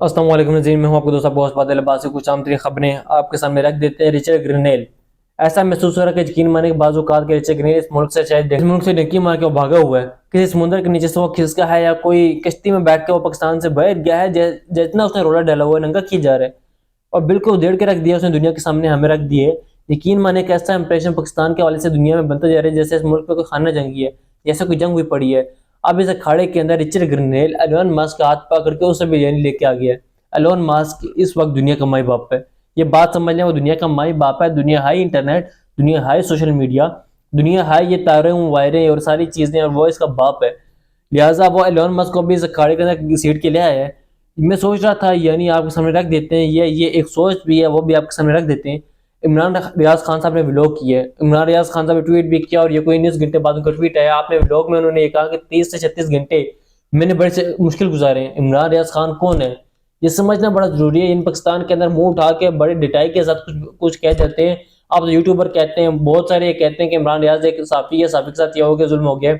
अस्सलाम वालेकुम नज़ीर, मैं हूं आपको दोस्त बहुत बादल अब्बासी। कुछ आम तरीन खबरें आपके सामने रख देते हैं। रिचर्ड ग्रेनेल ऐसा महसूस हो रहा है कि यकीन माने के बाजू कात के रिचर्ड ग्रेनेल इस मुल्क से शायद इस मुल्क से डंकी मार के वो भागा हुआ है। किसी समुद्र के नीचे से वो खिसका है या कोई कश्ती में बैठ के वो पाकिस्तान से बाहर गया है। जितना उसने रोला डाला हुआ है नंगा किया जा रहा है और बिल्कुल उधेड़ के रख दिया उसने, दुनिया के सामने हमें रख दिए। यकीन माने कि ऐसा इंप्रेशन पाकिस्तान के हवाले से दुनिया में बनता जा रहा है जैसे इस मुल्क पे कोई खाना जंगी है, जैसे कोई जंग हुई पड़ी है। अब इस अखाड़े के अंदर रिचर्ड ग्रेनेल एलोन मस्क का हाथ पकड़ के उसे बिरयानी लेके आ गया है। एलोन मस्क इस वक्त दुनिया का माई बाप है। ये बात समझ लें, वो दुनिया का माई बाप है। दुनिया हाई इंटरनेट, दुनिया हाई सोशल मीडिया, दुनिया हाई ये तारे वायरें और सारी चीजें, और वो इसका बाप है। लिहाजा वो एलोन मस्क को भी इस अखाड़े के अंदर सीट के ले आया है। मैं सोच रहा था यानी आपके सामने रख देते हैं, ये एक सोच भी है, वो भी आपके सामने रख देते हैं। इमरान रियाज खान साहब ने व्लॉग किया है। इमरान रियाज खान साहब ने ट्वीट भी किया और ये कोई 19 घंटे बाद उनका ट्वीट आया। आपने व्लॉग में उन्होंने ये कहा कि 30 से 36 घंटे मैंने बड़े से मुश्किल गुजारे हैं। इमरान रियाज खान कौन है ये समझना बड़ा जरूरी है। इन पाकिस्तान के अंदर मुंह उठा के बड़े डिटाई के साथ कुछ कुछ कह जाते हैं। आप तो यूट्यूबर कहते हैं, बहुत सारे ये कहते हैं कि इमरान रियाज एक साफी है, साफी के साथ ये हो गया, जुल्म हो गया,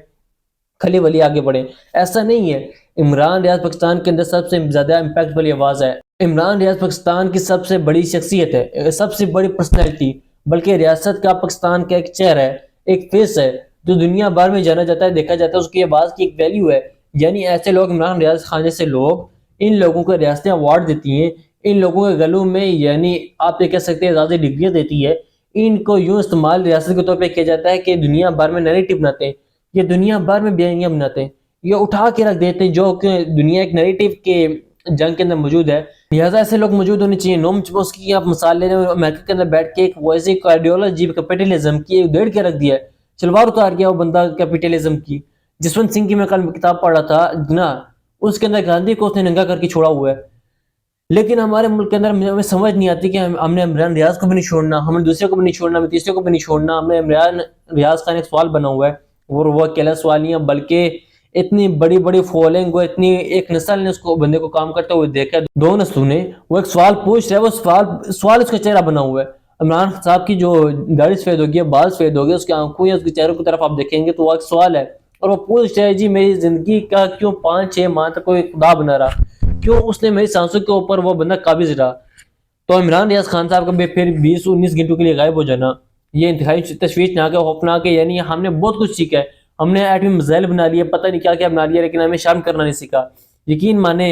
खली वली आगे बढ़े। ऐसा नहीं है। इमरान रियाज पाकिस्तान के अंदर सबसे ज्यादा इम्पैक्ट वाली आवाज है। इमरान रियाज पाकिस्तान की सबसे बड़ी शख्सियत है, सबसे बड़ी पर्सनैलिटी, बल्कि रियासत का पाकिस्तान का एक चेहरा है, एक फेस है, जो दुनिया भर में जाना जाता है, देखा जाता है। उसकी आवाज की एक वैल्यू है। यानी ऐसे लोग, इमरान रियाज खान जैसे लोग, इन लोगों को रियासतें अवार्ड देती हैं, इन लोगों के गलों में यानी आप ये कह सकते हैं ज्यादा डिग्रियां देती है। इनको यूं इस्तेमाल रियासत के तौर पर किया जाता है कि दुनिया भर में नैरेटिव बनाते हैं, ये दुनिया भर में बयानियां बनाते हैं, ये उठा के रख देते हैं जो कि दुनिया एक नैरेटिव के जंग के अंदर मौजूद है। लिहाजा ऐसे लोग मौजूद होने चाहिए। नोम चोम्स्की की आप मिसाल ले रहे हो, अमेरिका के अंदर बैठ के एक वैसी आइडियोलॉजी कैपिटलिज्म की उधेड़ के रख दिया है, सलवार उतार गया वो बंदा कैपिटलिज्म की। जसवंत सिंह की मैं कल किताब पढ़ रहा था ना, उसके अंदर गांधी को उसने नंगा करके छोड़ा हुआ है। लेकिन हमारे मुल्क के अंदर हमें समझ नहीं आती कि हमने इमरान रियाज को भी नहीं छोड़ना, हमने दूसरे को भी नहीं छोड़ना, हमें तीसरे को भी नहीं छोड़ना। हमने इमरान रियाज खान एक सवाल बना हुआ है, और वो अकेला सवाल नहीं है, बल्कि इतनी बड़ी बड़ी फॉलोइंग, वो इतनी एक नस्ल ने उसको बंदे को काम करते हुए देखा, दो नस्लों ने। वो एक सवाल पूछ रहा है, वो सवाल सवाल उसका चेहरा बना हुआ है। इमरान साहब की जो दाढ़ी सफेद होगी, बाल सफेद हो गए, उसकी आंखों या उसके चेहरे की तरफ आप देखेंगे तो वो एक सवाल है। और वो पूछ रहा है, जी मेरी जिंदगी का क्यों 5-6 माह तक कोई खुदा बना रहा, क्यों उसने मेरी सांसों के ऊपर वो बंदा काबिज रहा। तो इमरान रियाज खान साहब का फिर 20-19 घंटों के लिए गायब हो जाना, ये इंतहाई तशवीशनाक है, खौफनाक है। यानी हमने बहुत कुछ सीखा है, हमने एटमी मिसाइल बना लिया, पता नहीं क्या क्या बना लिया, लेकिन हमें शर्म करना नहीं सीखा। यकीन माने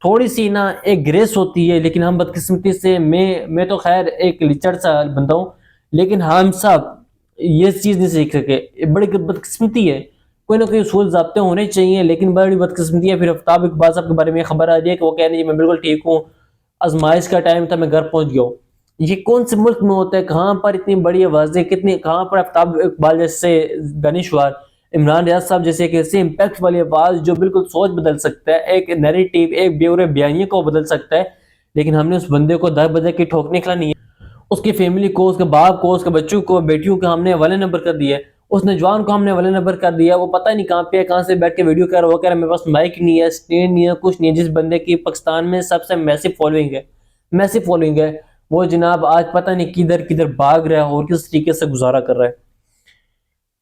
थोड़ी सी ना एक ग्रेस होती है, लेकिन हम बदकिस्मती से, मैं तो खैर एक लिचड़ सा बंदा हूँ, लेकिन हम सब ये चीज नहीं सीख सके। ये बड़ी बदकिस्मती है। कोई ना कोई उसूल ज़ाब्ते होने चाहिए, लेकिन बड़ी बदकिस्मती है। फिर आफ्ताब इकबाल साहब के बारे में खबर आ रही है कि वो कह रही है मैं बिल्कुल ठीक हूँ, आजमाइश का टाइम था, मैं घर पहुंच गया हूँ। ये कौन से मुल्क में होता है? कहाँ पर इतनी बड़ी आवाजें, कितनी, कहाँ पर आफ्ताब इकबाल जैसे दानिशवार, इमरान रियाज साहब जैसे एक ऐसे इम्पैक्ट वाली आवाज जो बिल्कुल सोच बदल सकता है, एक नैरेटिव, एक ब्यौरे बयानियों को बदल सकता है। लेकिन हमने उस बंदे को दर बदर के ठोकने खिला नहीं है। उसकी फैमिली को, उसके बाप को, उसके बच्चों को, बेटियों को हमने वाले नंबर कर दिया है। उस नौजवान को हमने वाले नंबर कर दिया। वो पता नहीं कहाँ पे है, कहाँ से बैठ के वीडियो कर रहा है। वो कह रहा है मेरे पास माइक नहीं है, स्टैंड नहीं है, कुछ नहीं है। जिस बंदे की पाकिस्तान में सबसे मैसिव फॉलोइंग है, मैसिव फॉलोइंग है, वो जनाब आज पता नहीं किधर किधर भाग रहा है और किस तरीके से गुजारा कर रहा है।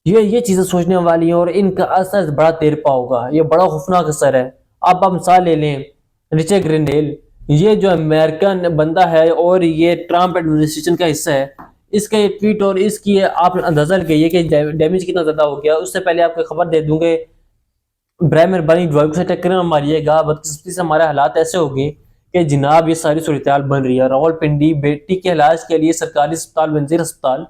ये चीजें सोचने वाली हैं और इनका असर बड़ा तेरपा होगा। ये बड़ा खौफनाक असर है। आप मिसाल ले लें रिचर्ड ग्रेनेल, ये जो अमेरिकन बंदा है और ये ट्रम्प एडमिनिस्ट्रेशन का हिस्सा है। इसका ये ट्वीट और इसकी आप अंदाजा लगाइए कि डैमेज कितना ज्यादा हो गया। उससे पहले आपको खबर दे दूंगे, बराए मेहरबानी ड्राइव से टक्कर न मारिएगा। बदकिस्मती से हमारे हालात ऐसे हो गए कि जनाब ये सारी सूरत बन रही है। रावलपिंडी बेटी के इलाज के लिए सरकारी अस्पताल बंजीर अस्पताल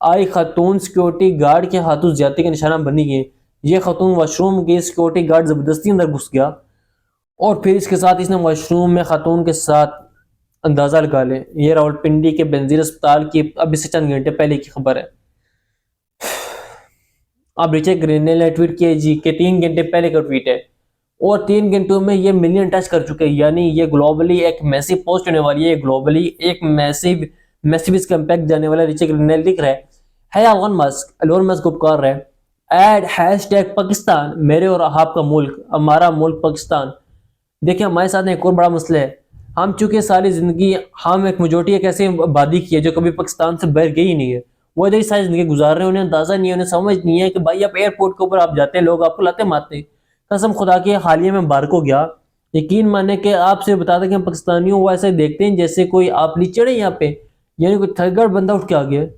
आई खातून सिक्योरिटी गार्ड के हाथों ज्यादती का निशाना बनी है। ये खातून वॉशरूम की सिक्योरिटी गार्ड जबरदस्ती अंदर घुस गया और फिर इसके साथ इसने वॉशरूम में खातून के साथ, अंदाजा लगा लें। ये रावलपिंडी के बेनजीर अस्पताल की अभी से चंद घंटे पहले की खबर है। अब रिचर्ड ग्रेनेल ने ट्वीट किया जी के 3 घंटे पहले का ट्वीट है, और 3 घंटों में ये मिलियन टच कर चुके हैं। यानी ये ग्लोबली एक मैसिव पोस्ट होने वाली है, ग्लोबली एक मैसिव मैसिव इसका इम्पैक्ट जाने वाला। रिचर्ड ग्रेनेल लिख रहा है एलोन मस्क को पुकार रहा है, ऐड हैशटैग पाकिस्तान, मेरे और आपका मुल्क, हमारा मुल्क पाकिस्तान। देखिए हमारे साथ एक और बड़ा मसला है। हम चूंकि सारी जिंदगी, हम एक मेजोरिटी एक ऐसी आबादी की है जो कभी पाकिस्तान से बाहर गई नहीं है। वो इधर ही सारी जिंदगी गुजार रहे हैं, उन्हें अंदाजा नहीं है, उन्हें समझ नहीं है कि भाई आप एयरपोर्ट के ऊपर आप जाते हैं, लोग आपको लाते मारते हैं। कसम खुदा की हाल ही में बाहर को गया, यकीन माने कि आपसे बता दें कि हम पाकिस्तानियों को ऐसे देखते हैं जैसे कोई आप लीचड़ है यहाँ पे, यानी कोई थर्ड बंदा उठ के आ गया है।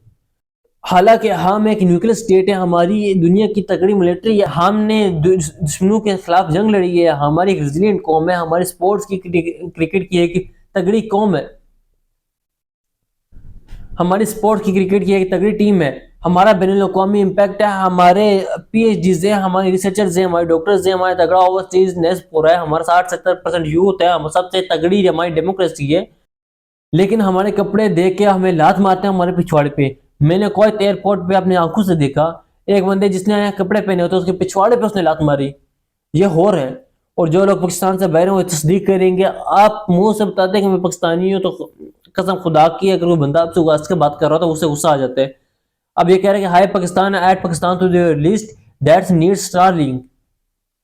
हालांकि हम एक न्यूक्लियर स्टेट है, हमारी ये दुनिया की तगड़ी मिलिट्री है, हमने दुश्मनों के खिलाफ जंग लड़ी है, हमारी एक रेजिलियंट कौम है, हमारी स्पोर्ट्स की क्रिकेट की एक तगड़ी कौम है, हमारी स्पोर्ट्स की क्रिकेट की एक तगड़ी टीम है, हमारा बैनुल-अक़वामी इम्पैक्ट है, हमारे पीएचडीज हैं, हमारे रिसर्चर्स हैं, हमारे डॉक्टर्स हैं, हमारा तगड़ा ओवरसीज नेस पूरा है, हमारा 60-70% यूथ है, हम सबसे तगड़ी हमारी डेमोक्रेसी है। लेकिन हमारे कपड़े देख के हमें लात मारते हैं हमारे पिछवाड़े पे। मैंने कोयत एयरपोर्ट पे अपनी आंखों से देखा एक बंदे जिसने कपड़े पहने होते उसके पिछवाड़े पे उसने लात मारी। ये हो रहा है। और जो लोग पाकिस्तान से बाहर हैं वो तस्दीक करेंगे। आप मुंह से बताते हैं कि मैं पाकिस्तानी हूँ, तो कसम खुदा की अगर कोई बंदा आपसे हंस के बात कर रहा हो तो उससे गुस्सा आ जाता है। अब ये कह रहे हैं कि hi Pakistan add Pakistan to the list that's need Starlink.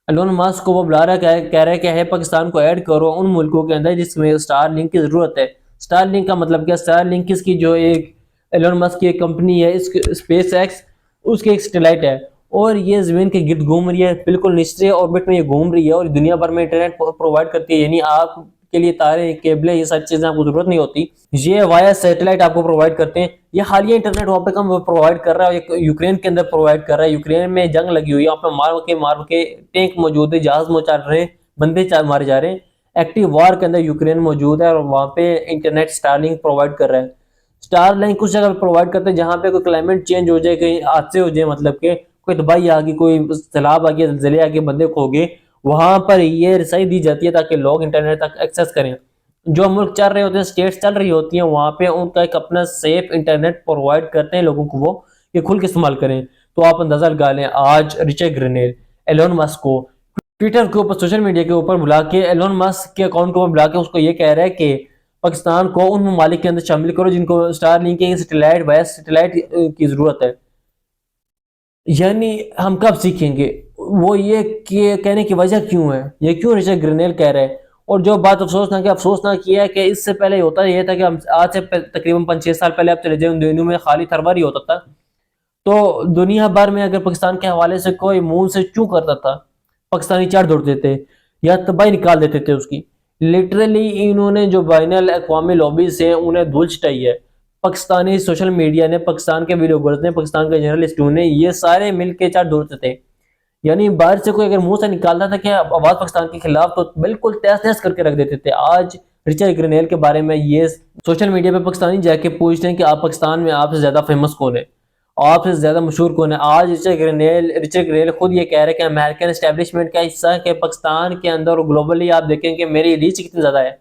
Elon Musk को वो बुला रहा है, कह रहा है कि है पाकिस्तान को ऐड करो उन मुल्कों के अंदर जिसमें स्टार लिंक की जरूरत है। स्टार लिंक का मतलब क्या? स्टार लिंक इसकी जो एक एलोन मस्क की एक कंपनी है, इस स्पेस एक्स, उसकी एक सैटेलाइट है और ये जमीन के गिर्द घूम रही है, बिल्कुल निश्चय ऑर्बिट में ये घूम रही है और दुनिया भर में इंटरनेट प्रोवाइड करती है। यानी आप के लिए तारे, केबलें, ये सारी चीजें आपको जरूरत नहीं होती, ये वाया सैटेलाइट आपको प्रोवाइड करते हैं। ये हालिया इंटरनेट वहाँ पे कम प्रोवाइड कर रहा है, यूक्रेन के अंदर प्रोवाइड कर रहा है। यूक्रेन में जंग लगी हुई है, वहाँ पे मार के टैंक मौजूद है, जहाज चल रहे हैं, बंदे मारे जा रहे हैं। एक्टिव वार के अंदर यूक्रेन मौजूद है और वहाँ पे इंटरनेट स्टारलिंक प्रोवाइड कर रहा है। स्टारलिंक कुछ जगह प्रोवाइड करते हैं जहाँ पे कोई क्लाइमेट चेंज हो जाए, कहीं हादसे हो जाए, मतलब के कोई तबाही आ गई, कोई सैलाब आ गया, जलजले आ गए, बंदे खो गए, वहां पर ये रसाई दी जाती है ताकि लोग इंटरनेट तक एक्सेस करें। जो मुल्क चल रहे होते हैं, स्टेट्स चल रही होती हैं, वहां पे उनका एक अपना सेफ इंटरनेट प्रोवाइड करते हैं लोगों को, वो ये खुल के इस्तेमाल करें। तो आप अंदाजा लगा लें, आज रिचर्ड ग्रेनेल एलोन मस्क को ट्विटर के ऊपर, सोशल मीडिया के ऊपर बुला के, एलोन मस्क के अकाउंट के ऊपर बुला के उसको ये कह रहा है कि पाकिस्तान को उन ममालिक के अंदर शामिल करो जिनको स्टार लिंक की सैटेलाइट वाया सैटेलाइट की जरूरत है। यानी हम कब सीखेंगे? वो ये कि कहने की वजह क्यों है, ये क्यों रिचर्ड ग्रेनेल कह रहे हैं? और जो बात अफसोसनाक ये है कि इससे पहले होता ये था कि हम आज से तकरीबन 5-6 साल पहले आप चले जाए, उन दिनों में खाली थरवर ही होता था। तो दुनिया भर में अगर पाकिस्तान के हवाले से कोई मुंह से चू करता था, पाकिस्तानी चार दौड़ते थे या तबाही निकाल देते थे उसकी। लिटरली इन्होंने जो बैनुल अक़वामी लॉबीज है उन्हें धूल चटाई है। पाकिस्तानी सोशल मीडिया ने, पाकिस्तान के वीडियोगर्स ने, पाकिस्तान के जर्नलिस्ट ने, ये सारे मिलकर चार दौड़ते थे। यानी बाहर से कोई अगर मुंह से निकालता था कि आवाज पाकिस्तान के खिलाफ, तो बिल्कुल तहस नहस करके रख देते थे। आज रिचर्ड ग्रेनेल के बारे में ये सोशल मीडिया पे पाकिस्तानी जाके पूछते हैं कि आप पाकिस्तान में आपसे ज्यादा फेमस कौन है, आपसे ज्यादा मशहूर कौन है। आज रिचर्ड ग्रेनेल खुद ये कह रहे हैं कि अमेरिकन एस्टेब्लिशमेंट का हिस्सा है कि पाकिस्तान के अंदर और ग्लोबली आप देखें कि मेरी रीच कितनी ज्यादा है।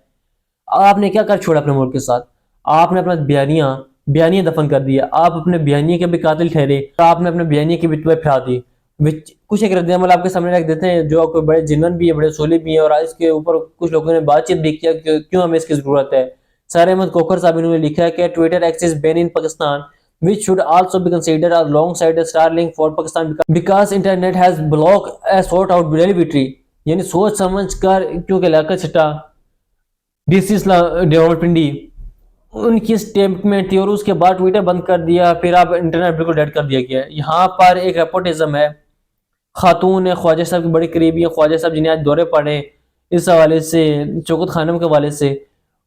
आपने क्या कर छोड़ा अपने मुल्क के साथ? आपने अपना बयानिया दफन कर दिया, आप अपने बयानिया के भी कातिल ठहरे, आपने अपने बयानिया की बितवा फैला दी। कुछ एक रद्द-ए-अमल आपके सामने रख देते हैं जो कोई बड़े जिन्नन भी है, बड़े सोले भी है, और इसके ऊपर कुछ लोगों ने बातचीत भी किया कि क्यों हमें इसकी जरूरत है। सर अहमद कोकर साहब इन्होंने लिखा है कि Twitter access ban in Pakistan which should also be considered alongside a Starlink for Pakistan because internet has blocked a sort out delivery। यानी सोच समझ कर क्योंकि लाकर छटा डीसी डेवलपमेंटी उनकी स्टेटमेंट थी और उसके बाद ट्विटर बंद कर दिया, फिर आप इंटरनेट बिल्कुल डेड कर दिया गया। यहाँ पर एक रेपोटिज्म है, खातून है, ख्वाजा साहब की बड़ी करीबी है, ख्वाजा साहब जिन्हें आज दौरे पड़े इस हवाले से, शौकत खानम के हवाले से,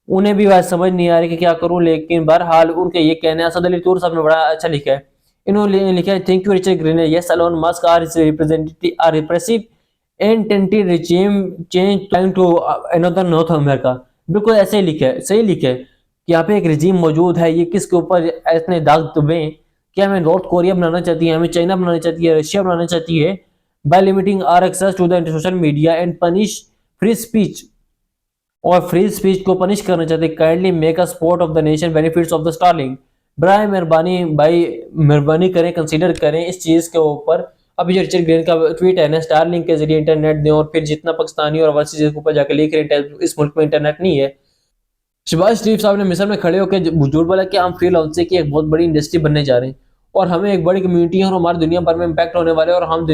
उन्हें भी आज समझ नहीं आ रही कि क्या करूं। लेकिन बहरहाल उनके ये कहने, असद अली तूर साहब ने बड़ा अच्छा लिखा है, इन्होंने लिखा है, thank you Richard Grenell, yes Elon Musk our representative are repressive and tainted regime change time to another North America. बिल्कुल ऐसे ही लिखा है, सही लिखा है कि यहाँ पे एक रिजीम मौजूद है, ये किसके ऊपर इतने दाग दुबे, क्या हमें नॉर्थ कोरिया बनाना चाहती है, हमें चाइना बनाना चाहती है, रशिया बनाना चाहती है, by limiting our access to the social media and punish free speech, और फ्री स्पीच को पनिश करना चाहते हैं। Kindly make a support of the nation benefits of the Starlink. बराए मेहरबानी भाई, मेहरबानी करें, कंसीडर करें इस चीज के ऊपर। अभी जो रिचर्ड ग्रेन का ट्वीट है ना, स्टारलिंक के जरिए इंटरनेट दें, और फिर जितना पाकिस्तानी और ओवरसीज के ऊपर जाकर लिख रहे हैं इस मुल्क में इंटरनेट नहीं है। शहबाज शरीफ साहब ने मिस्र में खड़े होकर झूठ बोला कि हम फ्रीलांसिंग की एक बहुत बड़ी इंडस्ट्री बनने जा रहे हैं और हमें एक बड़ी कम्युनिटी है और हमारी दुनिया भर में इम्पैक्ट होने वाले, और हम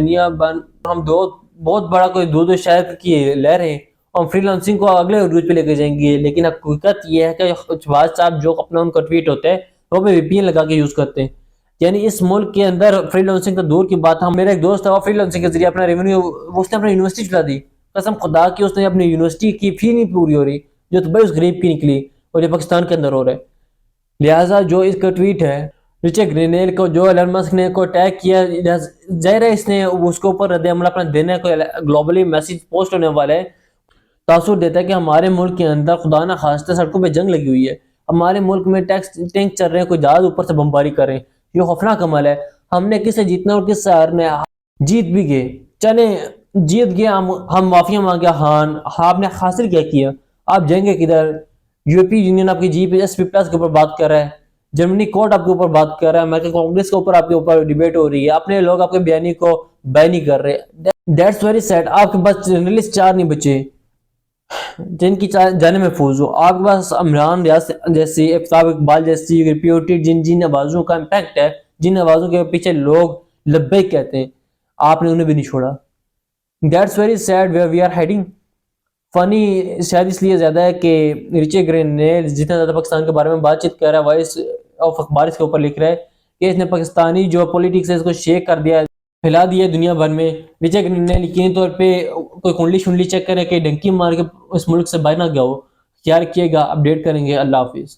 हम दो बहुत बड़ा कोई दो शहर की ले रहे हैं, हम फ्रीलांसिंग को अगले रूज पे लेके जाएंगे। लेकिन हकीकत ये है कि शहबाज साहब जो अपना उनका ट्वीट होता है वो भी वीपीएन लगा के यूज करते हैं। यानी इस मुल्क के अंदर फ्रीलांसिंग का दूर की बात, हम मेरा एक दोस्त है वो फ्रीलांसिंग के जरिए अपना रेवेन्यू, उसने अपनी यूनिवर्सिटी चला दी, कसम खुदा की उसने अपनी यूनिवर्सिटी की फी नहीं पूरी हो रही जो तो भाई उस गरीब की निकली और ये पाकिस्तान के अंदर हो रहा है। लिहाजा जो इसका ट्वीट है रिचर्ड ग्रेनेल को जो एलन मस्क ने को टैग किया, जाहिर है इसने उसके ऊपर रद्द अमल अपना देने को ग्लोबली मैसेज पोस्ट होने वाला है। तासुर देता है कि हमारे मुल्क के अंदर खुदा ना खास्ता सड़कों पे जंग लगी हुई है, हमारे मुल्क में टैंक चल रहे हैं, कोई जहाज ऊपर से बमबारी कर रहे हैं। ये खौफनाक अमल है। हमने किससे जीतना और किससे हारना है, जीत भी गए, चले जीत गए, हम माफिया मांगे। हाँ आपने हासिल क्या किया, आप जाएंगे किधर? यूरोपीय यूनियन आपकी GSP प्लस के ऊपर बात कर रहा है, जर्मनी कोर्ट आपके ऊपर बात कर रहा है, अमेरिकन कांग्रेस के ऊपर आपके ऊपर डिबेट हो रही है, अपने लोग आपके बयानी को बैन कर रहे हैं। That's very sad. आपके पास जर्नलिस्ट 4 नहीं बचे जिनकी जाने महफूज हो। आपके पास इमरान रियाज जैसी, आफ्ताब इकबाल जैसी रिप्यूटेड जिन आवाजों का इम्पैक्ट है, जिन आवाजों के पीछे लोग लब्बैक कहते हैं, आपने उन्हें भी नहीं छोड़ा। That's very sad where we are heading. Funny शायद इसलिए ज्यादा है कि रिचर्ड ग्रेनेल जितना ज्यादा पाकिस्तान के बारे में बातचीत कर रहा है, वॉइस ऑफ अखबार इसके ऊपर लिख रहा है कि इसने पाकिस्तानी जो पॉलिटिक्स है इसको शेक कर दिया, फैला दिया दुनिया भर में। रिचर्ड ग्रेनेल यकीनी तौर पे कोई कुंडली शुंडली चेक करे कि डंकी मार के उस मुल्क से बाहर ना गया हो। ख्याल रखिएगा, अपडेट करेंगे। अल्लाह हाफिज।